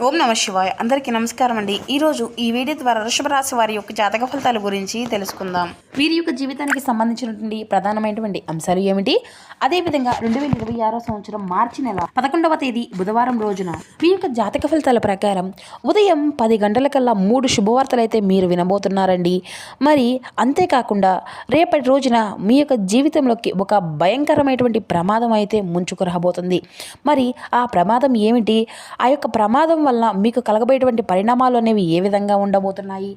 ఓం నమ శివాయ. అందరికీ నమస్కారం అండి. ఈరోజు ఈ వీడియో ద్వారా వృషభ రాశి వారి యొక్క జాతక ఫలితాల గురించి తెలుసుకుందాం. వీరి యొక్క జీవితానికి సంబంధించినటువంటి ప్రధానమైనటువంటి అంశాలు ఏమిటి, అదేవిధంగా 2026 సంవత్సరం మార్చి నెల 11వ తేదీ బుధవారం రోజున మీ యొక్క జాతక ఫలితాల ప్రకారం ఉదయం 10 గంటలకల్లా 3 శుభవార్తలు అయితే మీరు వినబోతున్నారండి. మరి అంతేకాకుండా రేపటి రోజున మీ యొక్క జీవితంలోకి ఒక భయంకరమైనటువంటి ప్రమాదం అయితే ముంచుకు రాబోతుంది. మరి ఆ ప్రమాదం ఏమిటి, ఆ యొక్క ప్రమాదం వల్ల మీకు కలగబోయేటువంటి పరిణామాలు అనేవి ఏ విధంగా ఉండబోతున్నాయి,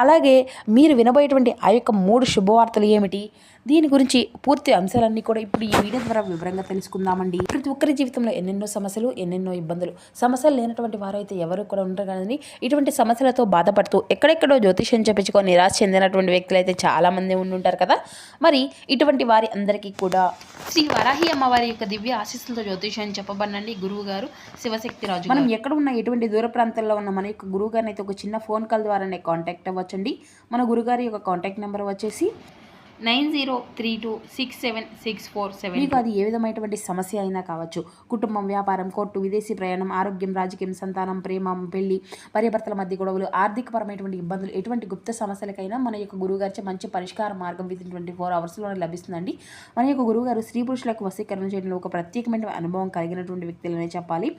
అలాగే మీరు వినబోయేటువంటి ఆ యొక్క 3 శుభవార్తలు ఏమిటి, దీని గురించి పూర్తి అంశాలన్నీ కూడా ఇప్పుడు ఈ వీడియో ద్వారా వివరంగా తెలుసుకుందామండి. ప్రతి ఒక్కరి జీవితంలో ఎన్నెన్నో సమస్యలు, ఎన్నెన్నో ఇబ్బందులు. సమస్యలు లేనటువంటి వారైతే ఎవరు కూడా ఉండరు కానీ ఇటువంటి సమస్యలతో బాధపడుతూ ఎక్కడెక్కడో జ్యోతిష్యం చెప్పించుకొని నిరాశ చెందినటువంటి వ్యక్తులు అయితే చాలామంది ఉండుంటారు కదా. మరి ఇటువంటి వారి అందరికీ కూడా శ్రీ వరాహి అమ్మవారి యొక్క దివ్య ఆశీస్సులతో జ్యోతిష్యం చెప్పబడినండి గురువు గారు శివశక్తి రాజు. మనం ఎక్కడ ఉన్న ఎటువంటి దూర ప్రాంతాల్లో ఉన్న మన యొక్క గురువు గారిని అయితే ఒక చిన్న ఫోన్ కాల్ ద్వారానే కాంటాక్ట్ అవ్వచ్చండి. మన గురుగారి యొక్క కాంటాక్ట్ నెంబర్ వచ్చేసి 9032676472. మీకు అది ఏ విధమైనటువంటి సమస్య అయినా కావచ్చు, కుటుంబం, వ్యాపారం, కోర్టు, విదేశీ ప్రయాణం, ఆరోగ్యం, రాజకీయం, సంతానం, ప్రేమ, పెళ్లి, భార్యాభర్తల మధ్య గొడవలు, ఆర్థికపరమైనటువంటి ఇబ్బందులు, ఎటువంటి గుప్త సమస్యలకైనా మన యొక్క గురువుగారిచే మంచి పరిష్కార మార్గం విత్ 24 అవర్స్లోనే లభిస్తుందండి. మన యొక్క గురువుగారు స్త్రీ పురుషులకు వశీకరణ చేయడంలో ఒక ప్రత్యేకమైన అనుభవం కలిగినటువంటి వ్యక్తులనే చెప్పాలి.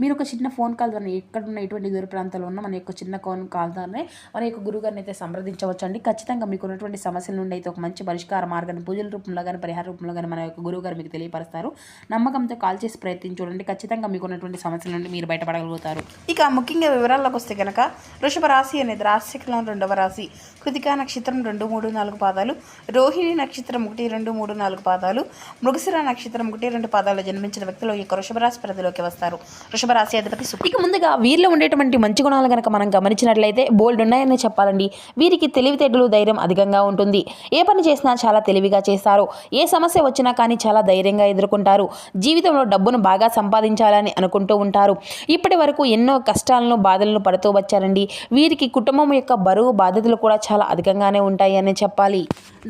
మీరు ఒక చిన్న ఫోన్ కాల్ ద్వారా ఎక్కడున్న ఎటువంటి దూర ప్రాంతాల్లో ఉన్న మన యొక్క చిన్న ఫోన్ కాల్ ద్వారానే మన యొక్క గురువుగారిని అయితే సంప్రదించవచ్చండి. ఖచ్చితంగా మీకు ఉన్నటువంటి సమస్యల నుండి అయితే ఒక మంచి పరిష్కార మార్గాన్ని పూజల రూపంలో కానీ పరిహార రూపంలో కానీ మన యొక్క గురువు గారు మీకు తెలియపరుస్తారు. నమ్మకంతో కాల్ చేసి ప్రయత్నించి చూడండి, ఖచ్చితంగా మీకు ఉన్నటువంటి సమస్యల నుండి మీరు బయటపడగలుగుతారు. ఇక ముఖ్యంగా వివరాల్లోకి వస్తే కనుక వృషభ రాశి అనేది రాశిచక్రంలో 2వ రాశి. కృతికా నక్షత్రం 2, 3, 4 పాదాలు, రోహిణి నక్షత్రం 1, 2, 3, 4 పాదాలు, మృగశిర నక్షత్రం 1, 2 పాదాలు జన్మించిన వ్యక్తులు ఈ యొక్క వృషభ రాశి పరిధిలోకి వస్తారు. వృషభ రాశి అధిపతి శుక్రుడు. ఇక ముందుగా వీరిలో ఉండేటువంటి మంచి గుణాలు కనుక మనం గమనించినట్లయితే బోల్డ్ ఉన్నాయని చెప్పాలండి. వీరికి తెలివితేటలు, ధైర్యం అధికంగా ఉంటుంది. ఏ పని చేసినా చాలా తెలివిగా చేస్తారు. ఏ సమస్య వచ్చినా కానీ చాలా ధైర్యంగా ఎదుర్కొంటారు. జీవితంలో డబ్బును బాగా సంపాదించాలని అనుకుంటూ ఉంటారు. ఇప్పటి వరకు ఎన్నో కష్టాలను, బాధలను పడుతూ వచ్చారండి. వీరికి కుటుంబం యొక్క బరువు, బాధ్యతలు కూడా చాలా అధికంగానే ఉంటాయి అని చెప్పాలి.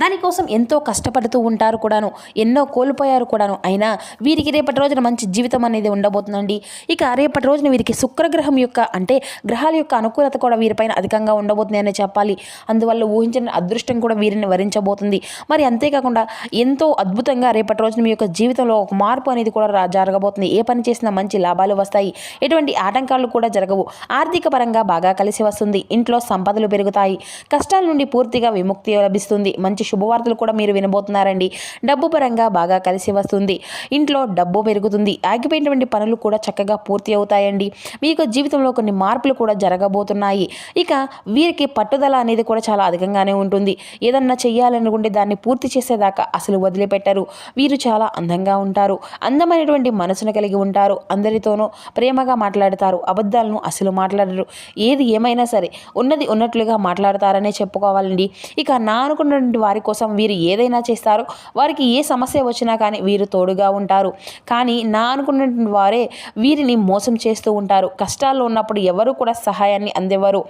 దానికోసం ఎంతో కష్టపడుతూ ఉంటారు కూడాను, ఎన్నో కోల్పోయారు కూడాను. అయినా వీరికి రేపటి రోజున మంచి జీవితం అనేది ఉండబోతుందండి. ఇక రేపటి రోజున వీరికి శుక్రగ్రహం యొక్క అంటే గ్రహాల యొక్క అనుకూలత కూడా వీరిపైన అధికంగా ఉండబోతుంది అని చెప్పాలి. అందువల్ల ఊహించిన అదృష్టం కూడా వీరిని వరించబోతుంది. మరి అంతేకాకుండా ఎంతో అద్భుతంగా రేపటి రోజున మీ యొక్క జీవితంలో ఒక మార్పు అనేది కూడా జరగబోతుంది. ఏ పని చేసినా మంచి లాభాలు వస్తాయి. ఎటువంటి ఆటంకాలు కూడా జరగవు. ఆర్థిక పరంగా బాగా కలిసి వస్తుంది. ఇంట్లో సంపదలు పెరుగుతాయి. కష్టాల నుండి పూర్తిగా విముక్తి లభిస్తుంది. మంచి శుభవార్తలు కూడా మీరు వినబోతున్నారండి. డబ్బు పరంగా బాగా కలిసి వస్తుంది. ఇంట్లో డబ్బు పెరుగుతుంది. ఆగిపోయినటువంటి పనులు కూడా చక్కగా పూర్తి అవుతాయండి. మీ యొక్క జీవితంలో కొన్ని మార్పులు కూడా జరగబోతున్నాయి. ఇక వీరికి పట్టుదల అనేది కూడా చాలా అధికంగానే ఉంటుంది. ఏదన్నా చెయ్యాలనుకుంటే దాన్ని పూర్తి చేసేదాకా అసలు వదిలిపెట్టరు. వీరు చాలా అందంగా ఉంటారు. అందమైనటువంటి మనసును కలిగి ఉంటారు. అందరితోనూ ప్రేమగా మాట్లాడతారు. అబద్ధాలను అసలు మాట్లాడరు. ఏది ఏమైనా సరే ఉన్నది ఉన్నట్లుగా మాట్లాడతారనే చెప్పుకోవాలండి. ఇక నా అనుకున్నటువంటి వారి కోసం వీరు ఏదైనా చేస్తారు. వారికి ఏ సమస్య వచ్చినా కానీ వీరు తోడుగా ఉంటారు. కానీ నా అనుకున్నటువంటి వారే వీరిని మోసం చేస్తూ ఉంటారు. కష్టాల్లో ఉన్నప్పుడు ఎవరు కూడా సహాయాన్ని అందేవారు.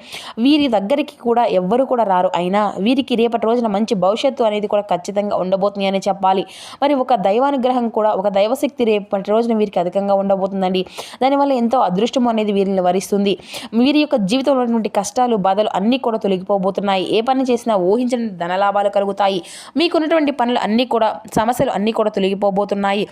వీరి దగ్గరికి కూడా ఎవ్వరు కూడా రారు. అయినా వీరికి రేపటి రోజున మంచి భవిష్యత్తు అనేది కూడా ఖచ్చితంగా ఉండబోతుంది అని చెప్పాలి. మరి ఒక దైవానుగ్రహం కూడా, ఒక దైవశక్తి రేపటి రోజున వీరికి అధికంగా ఉండబోతుందండి. దానివల్ల ఎంతో అదృష్టం అనేది వీరిని వరిస్తుంది. వీరి యొక్క జీవితంలో ఉన్నటువంటి కష్టాలు, బాధలు అన్నీ కూడా తొలగిపోబోతున్నాయి. ఏ పని చేసినా ఊహించిన ధనలాభాలు కలుగుతాయి. మీకున్నటువంటి పనులు అన్నీ కూడా, సమస్యలు అన్నీ కూడా తొలగిపోబోతున్నాయి.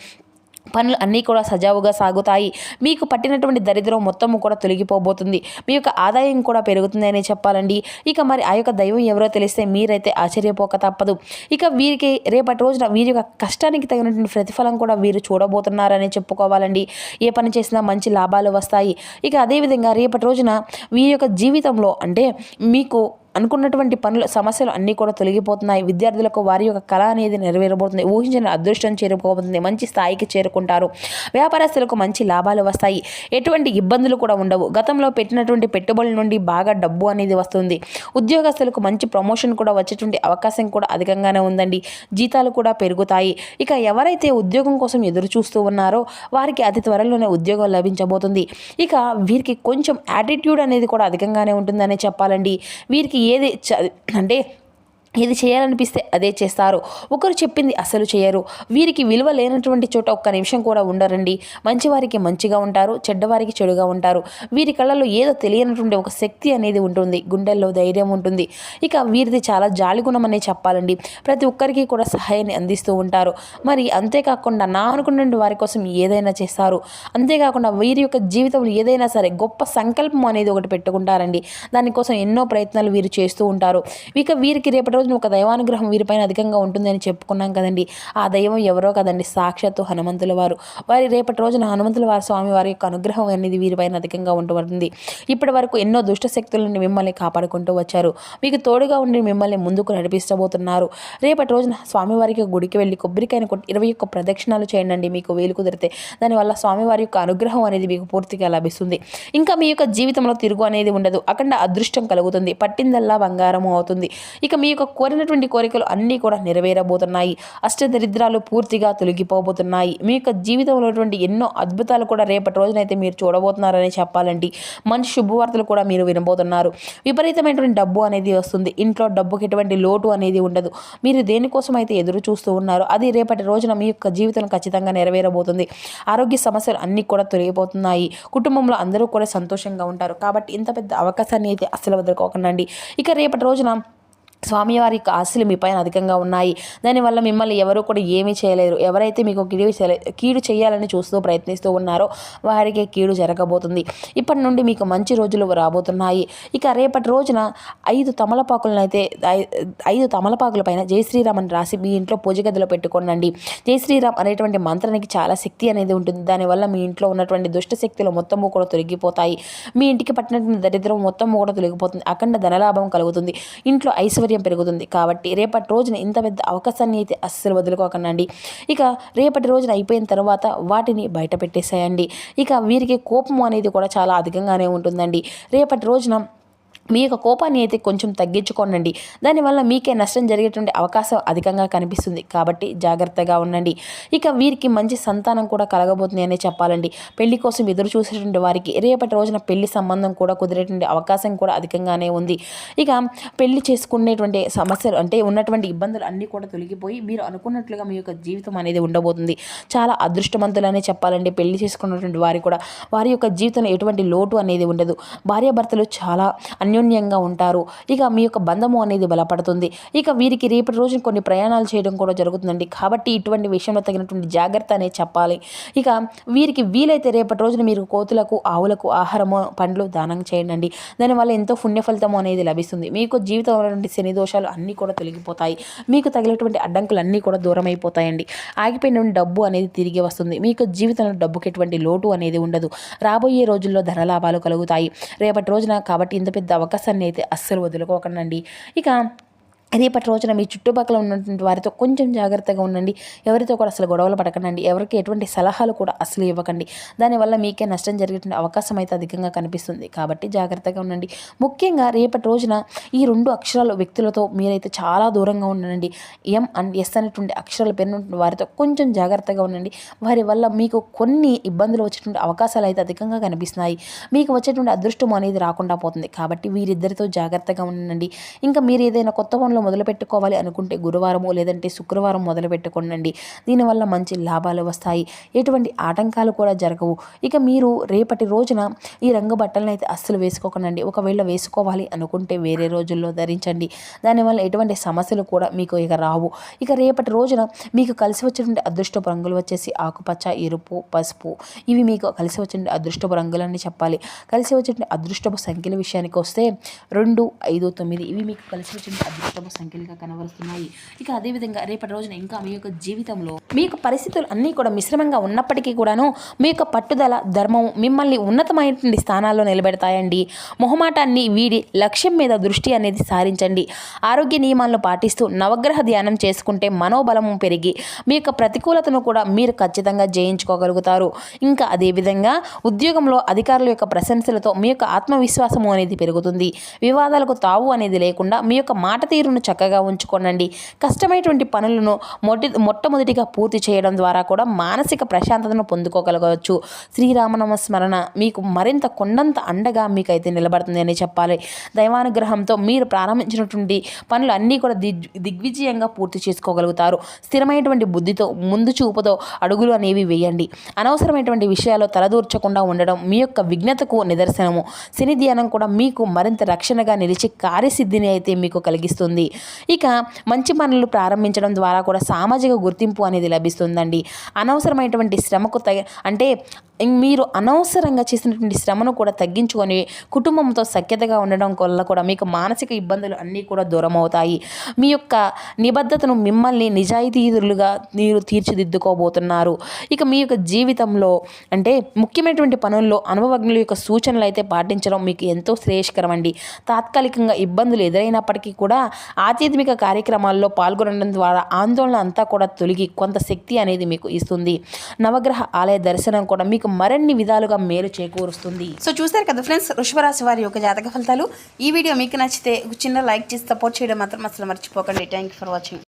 పనులు అన్నీ కూడా సజావుగా సాగుతాయి. మీకు పట్టినటువంటి దరిద్రం మొత్తము కూడా తొలగిపోబోతుంది. మీ యొక్క ఆదాయం కూడా పెరుగుతుంది అని చెప్పాలండి. ఇక మరి ఆ యొక్క దైవం ఎవరో తెలిస్తే మీరైతే ఆశ్చర్యపోక తప్పదు. ఇక వీరికి రేపటి రోజున వీరి యొక్క కష్టానికి తగినటువంటి ప్రతిఫలం కూడా వీరు చూడబోతున్నారని చెప్పుకోవాలండి. ఏ పని చేసినా మంచి లాభాలు వస్తాయి. ఇక అదేవిధంగా రేపటి రోజున వీరి యొక్క జీవితంలో అంటే మీకు అనుకున్నటువంటి పనులు, సమస్యలు అన్నీ కూడా తొలగిపోతున్నాయి. విద్యార్థులకు వారి యొక్క కళ అనేది నెరవేరబోతుంది. ఊహించిన అదృష్టం చేరుకోబోతుంది. మంచి స్థాయికి చేరుకుంటారు. వ్యాపారస్తులకు మంచి లాభాలు వస్తాయి. ఎటువంటి ఇబ్బందులు కూడా ఉండవు. గతంలో పెట్టినటువంటి పెట్టుబడుల నుండి బాగా డబ్బు అనేది వస్తుంది. ఉద్యోగస్తులకు మంచి ప్రమోషన్ కూడా వచ్చేటువంటి అవకాశం కూడా అధికంగానే ఉందండి. జీతాలు కూడా పెరుగుతాయి. ఇక ఎవరైతే ఉద్యోగం కోసం ఎదురు చూస్తూ ఉన్నారో వారికి అతి త్వరలోనే ఉద్యోగం లభించబోతుంది. ఇక వీరికి కొంచెం యాటిట్యూడ్ అనేది కూడా అధికంగానే ఉంటుందనే చెప్పాలండి. వీరికి ఏది అంటే ఏది చేయాలనిపిస్తే అదే చేస్తారు. ఒకరు చెప్పింది అసలు చేయరు. వీరికి విలువ లేనటువంటి చోట ఒక్క నిమిషం కూడా ఉండరండి. మంచివారికి మంచిగా ఉంటారు, చెడ్డవారికి చెడుగా ఉంటారు. వీరి కళ్ళలో ఏదో తెలియనటువంటి ఒక శక్తి అనేది ఉంటుంది, గుండెల్లో ధైర్యం ఉంటుంది. ఇక వీరిది చాలా జాలిగుణం అనే చెప్పాలండి. ప్రతి ఒక్కరికి కూడా సహాయాన్ని అందిస్తూ ఉంటారు. మరి అంతేకాకుండా నా అనుకున్న వారి కోసం ఏదైనా చేస్తారు. అంతేకాకుండా వీరి యొక్క జీవితంలో ఏదైనా సరే గొప్ప సంకల్పం అనేది ఒకటి పెట్టుకుంటారండి. దానికోసం ఎన్నో ప్రయత్నాలు వీరు చేస్తూ ఉంటారు. ఇక వీరికి రేపటి రోజున ఒక దైవానుగ్రహం వీరిపైన అధికంగా ఉంటుందని చెప్పుకున్నాం కదండి. ఆ దైవం ఎవరో కదండి, సాక్షాత్తు హనుమంతుల వారు. వారి రేపటి రోజున హనుమంతుల వారి స్వామి వారి యొక్క అనుగ్రహం అనేది వీరిపైన అధికంగా ఉంటుంది. ఇప్పటి వరకు ఎన్నో దుష్ట శక్తుల నుండి మిమ్మల్ని కాపాడుకుంటూ వచ్చారు. మీకు తోడుగా ఉండి మిమ్మల్ని ముందుకు నడిపిస్తబోతున్నారు. రేపటి రోజున స్వామివారికి గుడికి వెళ్ళి కొబ్బరికాయను కొట్టి 21 ప్రదక్షిణాలు చేయండి. మీకు వీలు కుదిరితే దానివల్ల స్వామివారి యొక్క అనుగ్రహం అనేది మీకు పూర్తిగా లభిస్తుంది. ఇంకా మీ యొక్క జీవితంలో తిరుగు అనేది ఉండదు. అఖండ అదృష్టం కలుగుతుంది. పట్టిందల్లా బంగారము అవుతుంది. ఇక మీ యొక్క కోరినటువంటి కోరికలు అన్నీ కూడా నెరవేరబోతున్నాయి. అష్టదరిద్రాలు పూర్తిగా తొలగిపోబోతున్నాయి. మీ యొక్క జీవితంలో ఎన్నో అద్భుతాలు కూడా రేపటి రోజునైతే మీరు చూడబోతున్నారని చెప్పాలండి. మంచి శుభవార్తలు కూడా మీరు వినబోతున్నారు. విపరీతమైనటువంటి డబ్బు అనేది వస్తుంది. ఇంట్లో డబ్బుకి ఎటువంటి లోటు అనేది ఉండదు. మీరు దేనికోసం అయితే ఎదురు చూస్తూ ఉన్నారో అది రేపటి రోజున మీ యొక్క జీవితం ఖచ్చితంగా నెరవేరబోతుంది. ఆరోగ్య సమస్యలు అన్నీ కూడా తొలగిపోతున్నాయి. కుటుంబంలో అందరూ కూడా సంతోషంగా ఉంటారు. కాబట్టి ఇంత పెద్ద అవకాశాన్ని అయితే అస్సలు వదులుకోకండి. ఇక రేపటి రోజున స్వామివారి యొక్క ఆశలు మీ పైన అధికంగా ఉన్నాయి. దానివల్ల మిమ్మల్ని ఎవరు కూడా ఏమీ చేయలేరు. ఎవరైతే మీకు కీడు చేయాలని చూస్తూ ప్రయత్నిస్తూ ఉన్నారో వారికి కీడు జరగబోతుంది. ఇప్పటి నుండి మీకు మంచి రోజులు రాబోతున్నాయి. ఇక రేపటి రోజున 5 తమలపాకులను అయితే 5 తమలపాకుల పైన జై శ్రీరామ్ అని రాసి మీ ఇంట్లో పూజ గదిలో పెట్టుకోండి. జై శ్రీరామ్ అనేటువంటి మంత్రానికి చాలా శక్తి అనేది ఉంటుంది. దానివల్ల మీ ఇంట్లో ఉన్నటువంటి దుష్ట శక్తులు మొత్తము కూడా తొలగిపోతాయి. మీ ఇంటికి పట్టినటువంటి దరిద్రం మొత్తము కూడా తొలగిపోతుంది. అఖండ ధనలాభం కలుగుతుంది. ఇంట్లో ఐశ్వర్యం పెరుగుతుంది. కాబట్టి రేపటి రోజున ఇంత పెద్ద అవకాశాన్ని అయితే అస్సలు వదులుకోకండి. ఇక రేపటి రోజున అయిపోయిన తర్వాత వాటిని బయట పెట్టేసేయండి. ఇక వీరికి కోపం అనేది కూడా చాలా అధికంగానే ఉంటుందండి. రేపటి రోజున మీ యొక్క కోపాన్ని అయితే కొంచెం తగ్గించుకోనండి. దానివల్ల మీకే నష్టం జరిగేటువంటి అవకాశం అధికంగా కనిపిస్తుంది. కాబట్టి జాగ్రత్తగా ఉండండి. ఇక వీరికి మంచి సంతానం కూడా కలగబోతుంది అనే చెప్పాలండి. పెళ్లి కోసం ఎదురు చూసేటువంటి వారికి రేపటి రోజున పెళ్లి సంబంధం కూడా కుదిరేటువంటి అవకాశం కూడా అధికంగానే ఉంది. ఇక పెళ్లి చేసుకునేటువంటి సమస్యలు అంటే ఉన్నటువంటి ఇబ్బందులు అన్నీ కూడా తొలగిపోయి మీరు అనుకున్నట్లుగా మీ యొక్క జీవితం అనేది ఉండబోతుంది. చాలా అదృష్టవంతులనే చెప్పాలండి. పెళ్లి చేసుకున్నటువంటి వారి కూడా వారి యొక్క జీవితంలో ఎటువంటి లోటు అనేది ఉండదు. భార్యాభర్తలు చాలా అన్యోన్యంగా ఉంటారు. ఇక మీ యొక్క బంధము అనేది బలపడుతుంది. ఇక వీరికి రేపటి రోజున కొన్ని ప్రయాణాలు చేయడం కూడా జరుగుతుందండి. కాబట్టి ఇటువంటి విషయంలో తగినటువంటి జాగ్రత్త అనేది చెప్పాలి. ఇక వీరికి వీలైతే రేపటి రోజున మీరు కోతులకు ఆవులకు ఆహారము పండ్లు దానం చేయండి. దానివల్ల ఎంతో పుణ్య ఫలితము అనేది లభిస్తుంది. మీకు జీవితంలో శని దోషాలు అన్నీ కూడా తొలగిపోతాయి. మీకు తగిలేటువంటి అడ్డంకులు అన్నీ కూడా దూరం అయిపోతాయండి. ఆగిపోయిన డబ్బు అనేది తిరిగి వస్తుంది. మీకు జీవితంలో డబ్బుకి ఎటువంటి లోటు అనేది ఉండదు. రాబోయే రోజుల్లో ధనలాభాలు కలుగుతాయి రేపటి రోజున. కాబట్టి ఇంత పెద్ద అవకాశాన్ని అయితే అస్సలు వదులుకోకండి. ఇక రేపటి రోజున మీ చుట్టుపక్కల ఉన్నటువంటి వారితో కొంచెం జాగ్రత్తగా ఉండండి. ఎవరితో కూడా అసలు గొడవలు పడకండి. ఎవరికి ఎటువంటి సలహాలు కూడా అసలు ఇవ్వకండి. దానివల్ల మీకే నష్టం జరిగేటువంటి అవకాశం అయితే అధికంగా కనిపిస్తుంది. కాబట్టి జాగ్రత్తగా ఉండండి. ముఖ్యంగా రేపటి రోజున ఈ 2 అక్షరాల వ్యక్తులతో మీరైతే చాలా దూరంగా ఉండండి. ఎం అండ్ ఎస్ అనేటువంటి అక్షరాలు పేరున్నటువంటి వారితో కొంచెం జాగ్రత్తగా ఉండండి. వారి వల్ల మీకు కొన్ని ఇబ్బందులు వచ్చేటువంటి అవకాశాలు అయితే అధికంగా కనిపిస్తున్నాయి. మీకు వచ్చేటువంటి అదృష్టం అనేది రాకుండా పోతుంది. కాబట్టి వీరిద్దరితో జాగ్రత్తగా ఉండండి. ఇంకా మీరు ఏదైనా కొత్త పనులు మొదలు పెట్టుకోవాలి అనుకుంటే గురువారము లేదంటే శుక్రవారం మొదలు పెట్టుకోండి. దీనివల్ల మంచి లాభాలు వస్తాయి. ఎటువంటి ఆటంకాలు కూడా జరగవు. ఇక మీరు రేపటి రోజున ఈ రంగు బట్టలను అయితే అస్సలు వేసుకోకండి. ఒకవేళ వేసుకోవాలి అనుకుంటే వేరే రోజుల్లో ధరించండి. దానివల్ల ఎటువంటి సమస్యలు కూడా మీకు ఇక రావు. ఇక రేపటి రోజున మీకు కలిసి వచ్చేటువంటి అదృష్టపు రంగులు వచ్చేసి ఆకుపచ్చ, ఎరుపు, పసుపు. ఇవి మీకు కలిసి వచ్చే అదృష్టపు రంగులని చెప్పాలి. కలిసి వచ్చే అదృష్టపు సంఖ్యల విషయానికి వస్తే 2, 5, 9 ఇవి మీకు కలిసి వచ్చే అదృష్టపు సంఖ్యలుగా కనబరుస్తున్నాయి. ఇక అదేవిధంగా రేపటి రోజున ఇంకా మీ యొక్క జీవితంలో మీ యొక్క పరిస్థితులు అన్నీ కూడా మిశ్రమంగా ఉన్నప్పటికీ కూడాను మీ యొక్క పట్టుదల, ధర్మం మిమ్మల్ని ఉన్నతమైనటువంటి స్థానాల్లో నిలబెడతాయండి. మొహమాటాన్ని వీడి లక్ష్యం మీద దృష్టి అనేది సారించండి. ఆరోగ్య నియమాలను పాటిస్తూ నవగ్రహ ధ్యానం చేసుకుంటే మనోబలము పెరిగి మీ యొక్క ప్రతికూలతను కూడా మీరు ఖచ్చితంగా జయించుకోగలుగుతారు. ఇంకా అదేవిధంగా ఉద్యోగంలో అధికారుల యొక్క ప్రశంసలతో మీ యొక్క ఆత్మవిశ్వాసము అనేది పెరుగుతుంది. వివాదాలకు తావు అనేది లేకుండా మీ యొక్క మాట తీరును ఆరోగ్యంను చక్కగా ఉంచుకోనండి. కష్టమైనటువంటి పనులను మొట్టమొదటిగా పూర్తి చేయడం ద్వారా కూడా మానసిక ప్రశాంతతను పొందుకోగలగవచ్చు. శ్రీరామనామ స్మరణ మీకు మరింత కొండంత అండగా మీకైతే నిలబడుతుంది అని చెప్పాలి. దైవానుగ్రహంతో మీరు ప్రారంభించినటువంటి పనులు అన్నీ కూడా దిగ్విజయంగా పూర్తి చేసుకోగలుగుతారు. స్థిరమైనటువంటి బుద్ధితో ముందు చూపుతో అడుగులు అనేవి వేయండి. అనవసరమైనటువంటి విషయాల్లో తలదూర్చకుండా ఉండడం మీ యొక్క విఘ్నతకు నిదర్శనము. శని ధ్యానం కూడా మీకు మరింత రక్షణగా నిలిచి కార్యసిద్ధిని అయితే మీకు కలిగిస్తుంది. ఇక మంచి పనులు ప్రారంభించడం ద్వారా కూడా సామాజిక గుర్తింపు అనేది లభిస్తుందండి. అనవసరమైనటువంటి శ్రమకు అంటే మీరు అనవసరంగా చేసినటువంటి శ్రమను కూడా తగ్గించుకొని కుటుంబంతో సఖ్యతగా ఉండడం వల్ల కూడా మీకు మానసిక ఇబ్బందులు అన్నీ కూడా దూరం అవుతాయి. మీ యొక్క నిబద్ధతను మిమ్మల్ని నిజాయితీరులుగా మీరు తీర్చిదిద్దుకోబోతున్నారు. ఇక మీ యొక్క జీవితంలో అంటే ముఖ్యమైనటువంటి పనుల్లో అనుభవజ్ఞుల యొక్క సూచనలు అయితే పాటించడం మీకు ఎంతో శ్రేయస్కరం అండి. తాత్కాలికంగా ఇబ్బందులు ఎదురైనప్పటికీ కూడా ఆధ్యాత్మిక కార్యక్రమాల్లో పాల్గొనడం ద్వారా ఆందోళన అంతా కూడా తొలగి కొంత శక్తి అనేది మీకు ఇస్తుంది. నవగ్రహ ఆలయ దర్శనం కూడా మీకు మరిన్ని విధాలుగా మేలు చేకూరుస్తుంది. సో చూసారు కదా ఫ్రెండ్స్, వృషభ రాశి వారి యొక్క జాతక ఫలితాలు. ఈ వీడియో మీకు నచ్చితే చిన్న లైక్ చేసి సపోర్ట్ చేయడం మాత్రం అసలు మర్చిపోకండి. Thank you for watching.